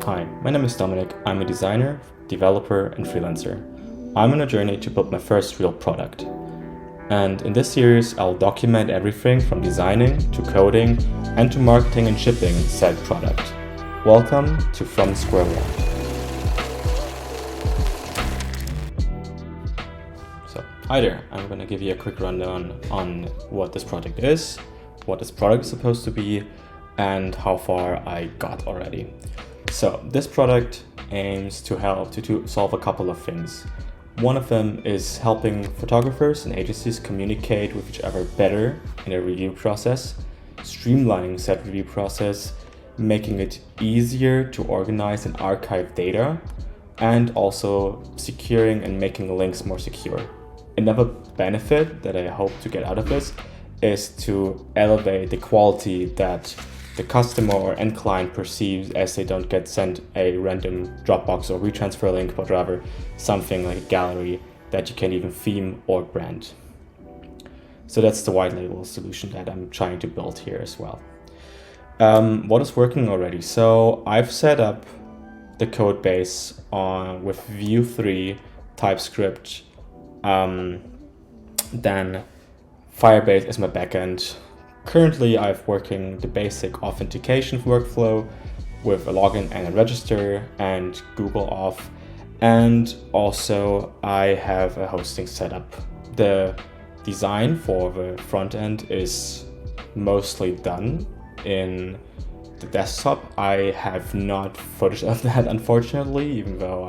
Hi, my name is Dominic. I'm a designer, developer, and freelancer. I'm on a journey to build my first real product. And in this series, I'll document everything from designing to coding and to marketing and shipping said product. Welcome to From Square One. So, hi there. I'm going to give you a quick rundown on what this project is, what this product is supposed to be, and how far I got already. So this product aims to help to solve a couple of things. One of them is helping photographers and agencies communicate with each other better in a review process, streamlining said review process, making it easier to organize and archive data, and also securing and making links more secure. Another benefit that I hope to get out of this is to elevate the quality that the customer or end client perceives, as they don't get sent a random Dropbox or WeTransfer link, but rather something like a gallery that you can even theme or brand. So that's the white label solution that I'm trying to build here as well. What is working already? So I've set up the code base with Vue 3, TypeScript, then Firebase is my backend. Currently, I'm working the basic authentication workflow with a login and a register and Google Auth. And also I have a hosting setup. The design for the front end is mostly done in the desktop. I have not footage of that, unfortunately, even though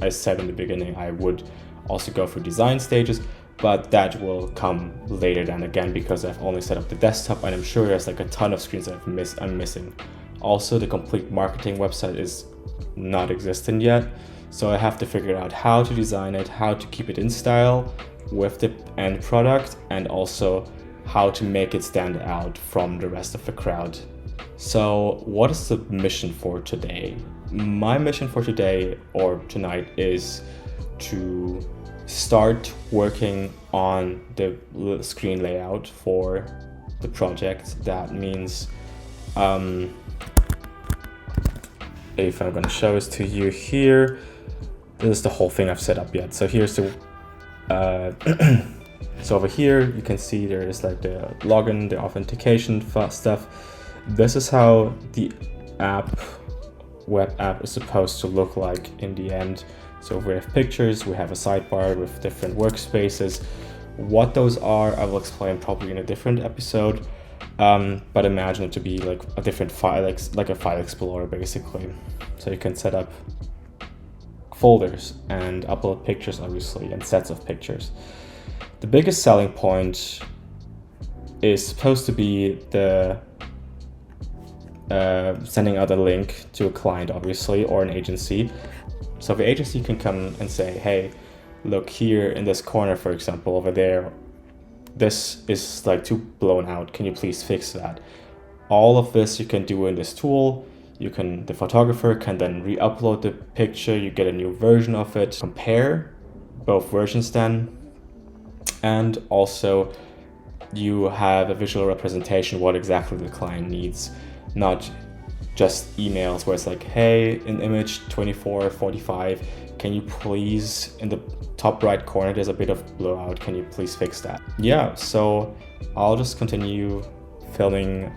I said in the beginning I would also go through design stages. But that will come later then again, because I've only set up the desktop and I'm sure there's like a ton of screens that I'm missing. Also, the complete marketing website is not existent yet. So I have to figure out how to design it, how to keep it in style with the end product, and also how to make it stand out from the rest of the crowd. So what is the mission for today? My mission for today or tonight is to start working on the screen layout for the project. That means if I'm going to show this to you here, this is the whole thing I've set up yet. So here's the so over here you can see there is like the login, the authentication stuff. This is how the web app is supposed to look like in the end. So we have pictures, we have a sidebar with different workspaces. What those are, I will explain probably in a different episode. But imagine it to be like a different file, like a file explorer basically. So you can set up folders and upload pictures, obviously, and sets of pictures. The biggest selling point is supposed to be the sending out a link to a client, obviously, or an agency. So the agency can come and say, hey, look here in this corner, for example, over there, this is like too blown out. Can you please fix that? All of this you can do in this tool. The photographer can then re-upload the picture. You get a new version of it. Compare both versions then. And also you have a visual representation of what exactly the client needs, not just emails where it's like, hey, in image 2445, can you please, in the top right corner, there's a bit of blowout. Can you please fix that? Yeah, so I'll just continue filming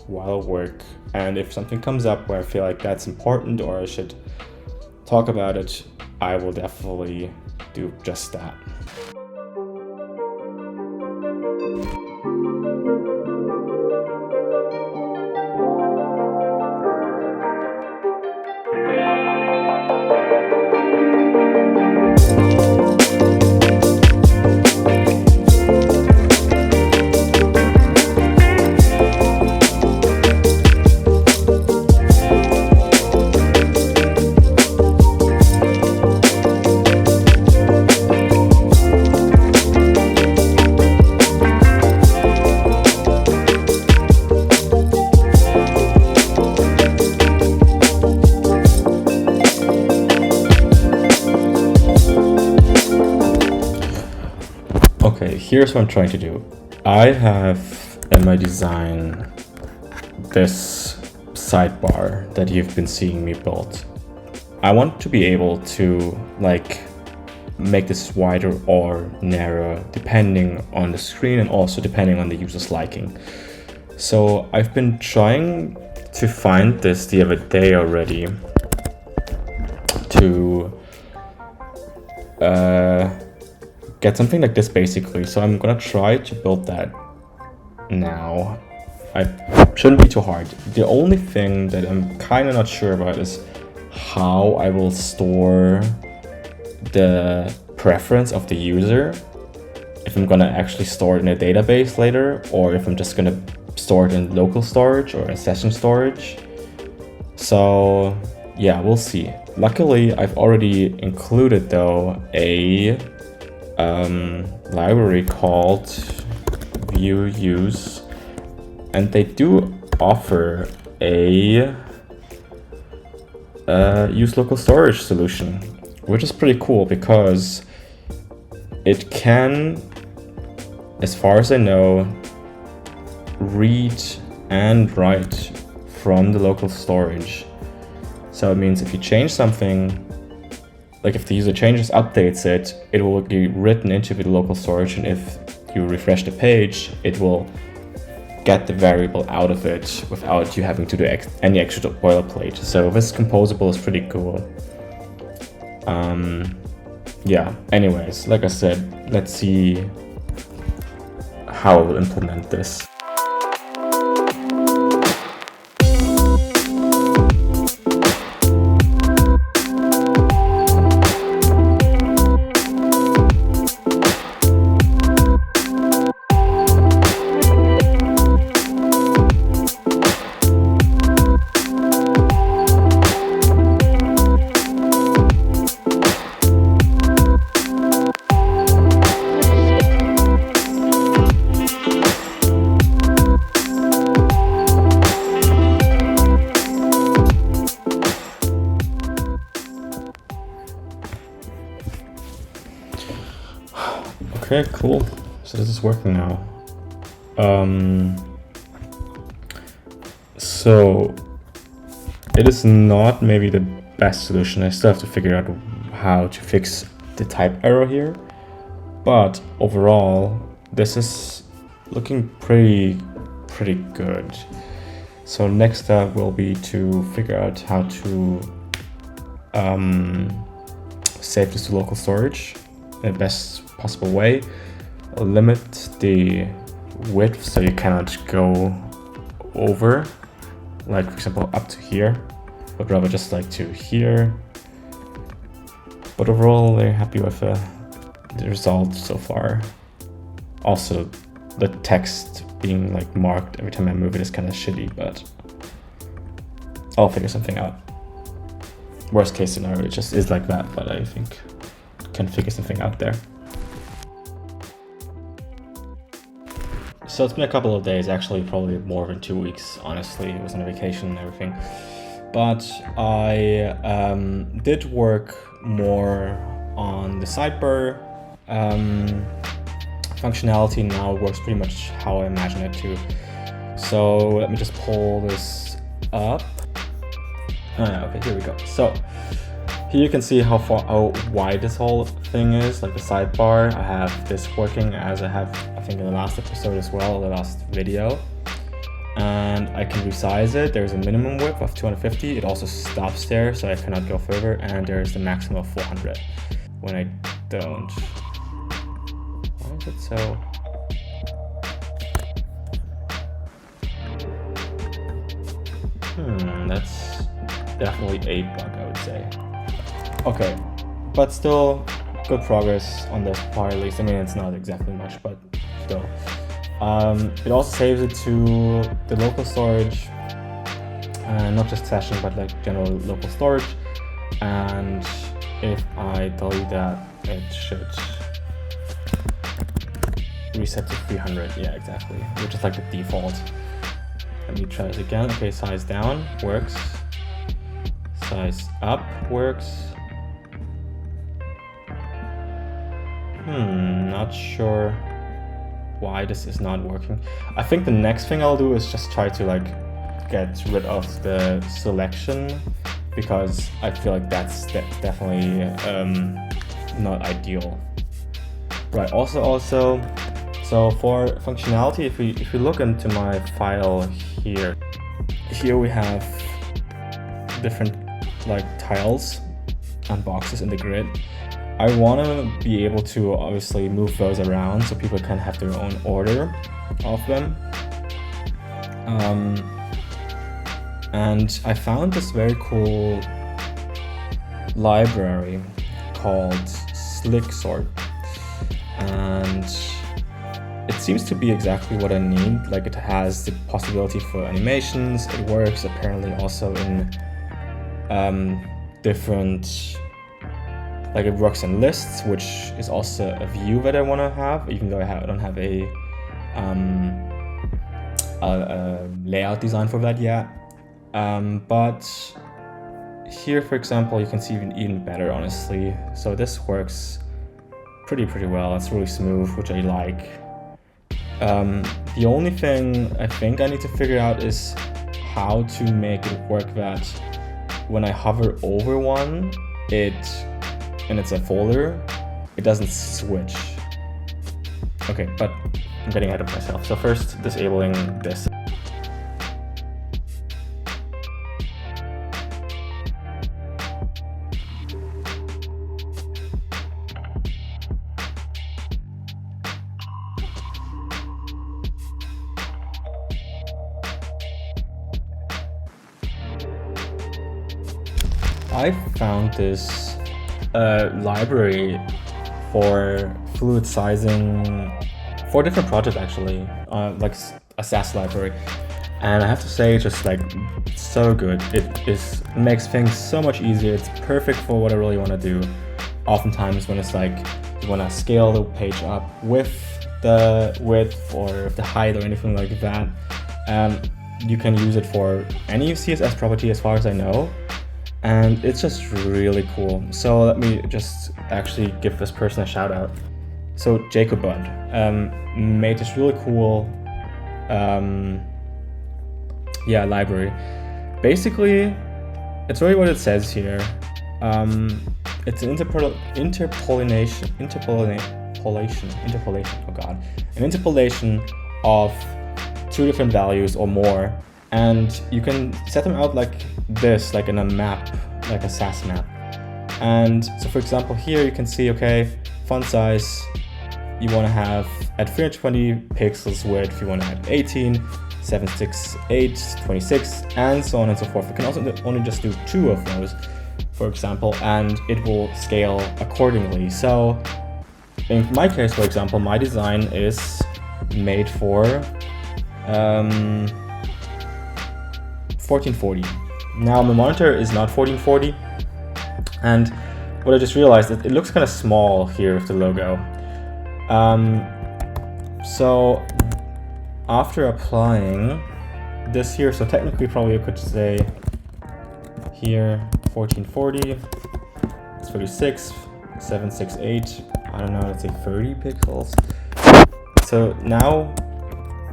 while I work. And if something comes up where I feel like that's important or I should talk about it, I will definitely do just that. Okay, here's what I'm trying to do. I have in my design this sidebar that you've been seeing me build. I want to be able to like make this wider or narrower depending on the screen and also depending on the user's liking. So I've been trying to find this the other day already to get something like this basically. So I'm gonna try to build that now. I shouldn't be too hard. The only thing that I'm kind of not sure about is how I will store the preference of the user, if I'm gonna actually store it in a database later, or if I'm just gonna store it in local storage or in session storage. So yeah, we'll see. Luckily, I've already included though a library called view use, and they do offer a use local storage solution, which is pretty cool because it can, as far as I know, read and write from the local storage. So it means if you change something, like if the user changes, updates it, it will be written into the local storage, and if you refresh the page, it will get the variable out of it without you having to do any extra boilerplate. So this composable is pretty cool. Yeah, anyways, like I said, let's see how I will implement this. Okay, cool. So this is working now. So it is not maybe the best solution. I still have to figure out how to fix the type error here. But overall, this is looking pretty good. So next step will be to figure out how to save this to local storage in the best possible way. Limit the width so you cannot go over, like for example up to here, but rather just like to here. But overall, they're happy with the result so far. Also, the text being like marked every time I move it is kind of shitty, but I'll figure something out. Worst case scenario, it just is like that, but I think I can figure something out there. So it's been a couple of days, actually probably more than 2 weeks, honestly. It was on a vacation and everything. But I did work more on the Sidebar functionality. Now it works pretty much how I imagine it to. So let me just pull this up. Okay, here we go. So here you can see how wide this whole thing is, like the sidebar. I have this working as I have, I think, in the last episode as well, the last video. And I can resize it. There's a minimum width of 250. It also stops there, so I cannot go further. And there's the maximum of 400 when I don't. Why is it so? That's definitely a bug, I would say. Okay, but still good progress on this part, at least. I mean, it's not exactly much, but still. It also saves it to the local storage, not just session, but like general local storage. And if I delete that, it should reset to 300. Yeah, exactly, which is like the default. Let me try it again. Okay, size down works. Size up works. Not sure why this is not working. I think the next thing I'll do is just try to like get rid of the selection because I feel like that's definitely not ideal. Right. Also, so for functionality, if we look into my file here we have different like tiles and boxes in the grid. I want to be able to obviously move those around so people can have their own order of them. And I found this very cool library called Slick Sort, and it seems to be exactly what I need. Like, it has the possibility for animations. It works apparently also in different, like, it works in lists, which is also a view that I want to have, even though I don't have a layout design for that yet. But here, for example, you can see even better, honestly. So this works pretty well. It's really smooth, which I like. The only thing I think I need to figure out is how to make it work that when I hover over one, and it's a folder, it doesn't switch. Okay, but I'm getting ahead of myself. So first, disabling this. I found this library for fluid sizing for different projects, actually, like a SaaS library, and I have to say, it's just like so good. It makes things so much easier. It's perfect for what I really want to do. Oftentimes when it's like you want to scale the page up with the width or the height or anything like that, you can use it for any CSS property as far as I know. And it's just really cool. So let me just actually give this person a shout out. So Jacob Bud made this really cool library. Basically, it's really what it says here. It's an interpolation. Oh god, an interpolation of two different values or more. And you can set them out like this, like in a map, like a SaaS map. And so, for example, here you can see, okay, font size, you want to have at 320 pixels width, you want to have 18, 768, 26, and so on and so forth. You can also only just do 2 of those, for example, and it will scale accordingly. So in my case, for example, my design is made for 1440. Now my monitor is not 1440, and what I just realized is it looks kind of small here with the logo. So after applying this here, so technically probably I could say here 1440, it's 36, 768, I don't know, let's say 30 pixels. So now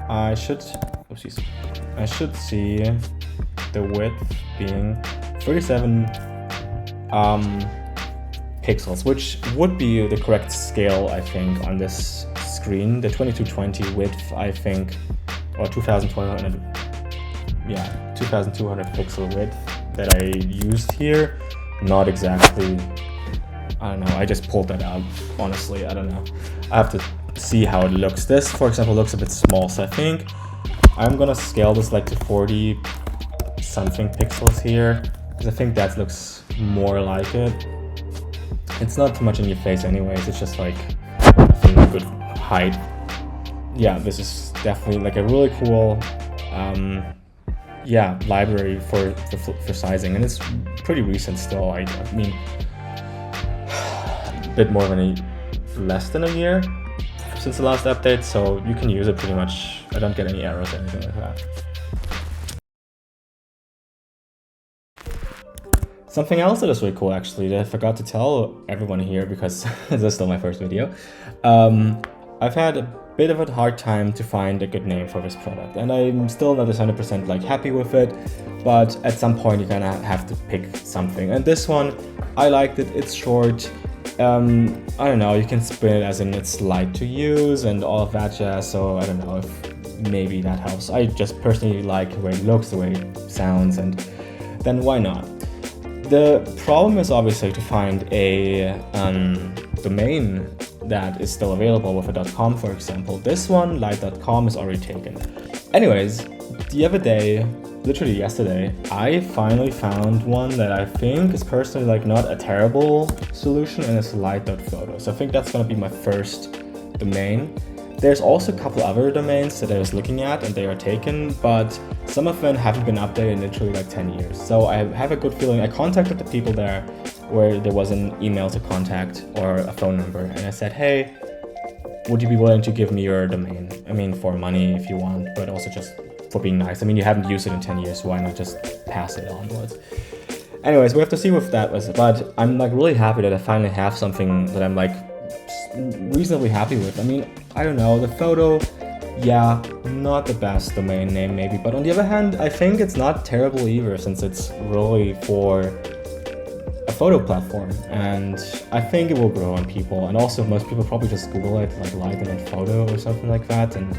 I should see the width being 37 pixels, which would be the correct scale, I think, on this screen. The 2220 width, I think, or 2200 pixel width that I used here. Not exactly, I don't know, I just pulled that out, honestly, I don't know. I have to see how it looks. This, for example, looks a bit small, so I think I'm gonna scale this like to 40 something pixels here, because I think that looks more like it. It's not too much in your face anyways, it's just like, I think, a good height. Yeah, this is definitely like a really cool library for sizing, and it's pretty recent still. I mean, a bit more than less than a year since the last update, so you can use it pretty much. I don't get any errors or anything like that. Something else that is really cool, actually, that I forgot to tell everyone here because this is still my first video. I've had a bit of a hard time to find a good name for this product, and I'm still not 100% like happy with it, but at some point you're gonna have to pick something. And this one, I liked it. It's short. I don't know, you can spin it as in it's light to use and all of that jazz, so I don't know if maybe that helps. I just personally like the way it looks, the way it sounds, and then why not? The problem is obviously to find a domain that is still available with a .com, for example. This one, light.com, is already taken. Anyways, the other day, literally yesterday, I finally found one that I think is personally like not a terrible solution, and it's light.photo. So I think that's gonna be my first domain. There's also a couple other domains that I was looking at and they are taken, but some of them haven't been updated in literally like 10 years. So I have a good feeling. I contacted the people there where there was an email to contact or a phone number, and I said, hey, would you be willing to give me your domain? I mean, for money if you want, but also just for being nice. I mean, you haven't used it in 10 years, so why not just pass it onwards? Anyways, we have to see what that was, but I'm like really happy that I finally have something that I'm like reasonably happy with. I mean, I don't know, the photo, yeah, not the best domain name maybe, but on the other hand, I think it's not terrible either, since it's really for a photo platform, and I think it will grow on people. And also most people probably just Google it, like light and then photo or something like that, and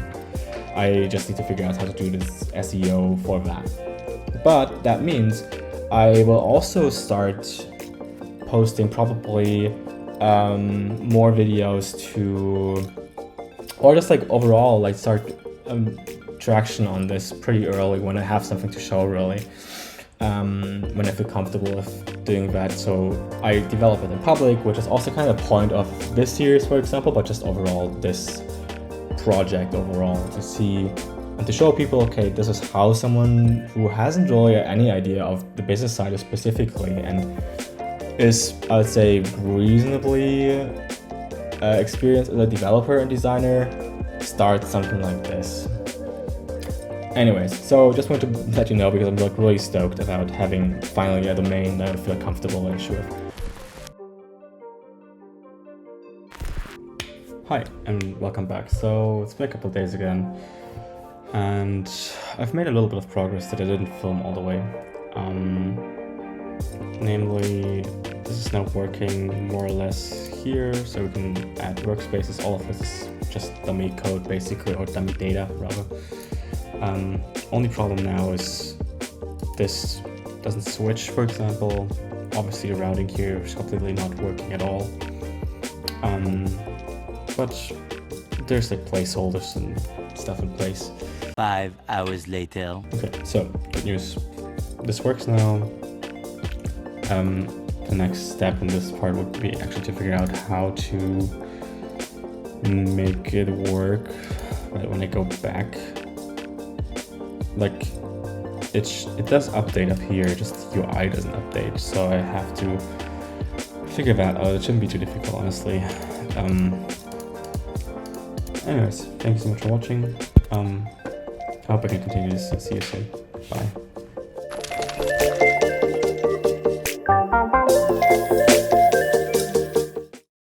I just need to figure out how to do this SEO for that. But that means I will also start posting probably more videos to, or just like overall like start traction on this pretty early when I have something to show really, when I feel comfortable with doing that. So I develop it in public, which is also kind of the point of this series, for example, but just overall this project overall, to see and to show people, okay, this is how someone who hasn't really any idea of the business side specifically and is, I would say, reasonably experienced as a developer and designer, start something like this. Anyways, so just wanted to let you know because I'm like really stoked about having finally a domain that I feel comfortable with. Hi, and welcome back. So it's been a couple of days again, and I've made a little bit of progress that I didn't film all the way. Namely, this is now working more or less here, so we can add workspaces. All of this is just dummy code basically, or dummy data rather. Only problem now is this doesn't switch, for example. Obviously the routing here is completely not working at all. But there's like placeholders and stuff in place. 5 hours later. Okay, so good news. This works now. The next step in this part would be actually to figure out how to make it work. But when I go back, like it does update up here, just the UI doesn't update. So I have to figure that out. It shouldn't be too difficult, honestly. Anyways, thank you so much for watching. I hope I can continue this. See you soon. Bye.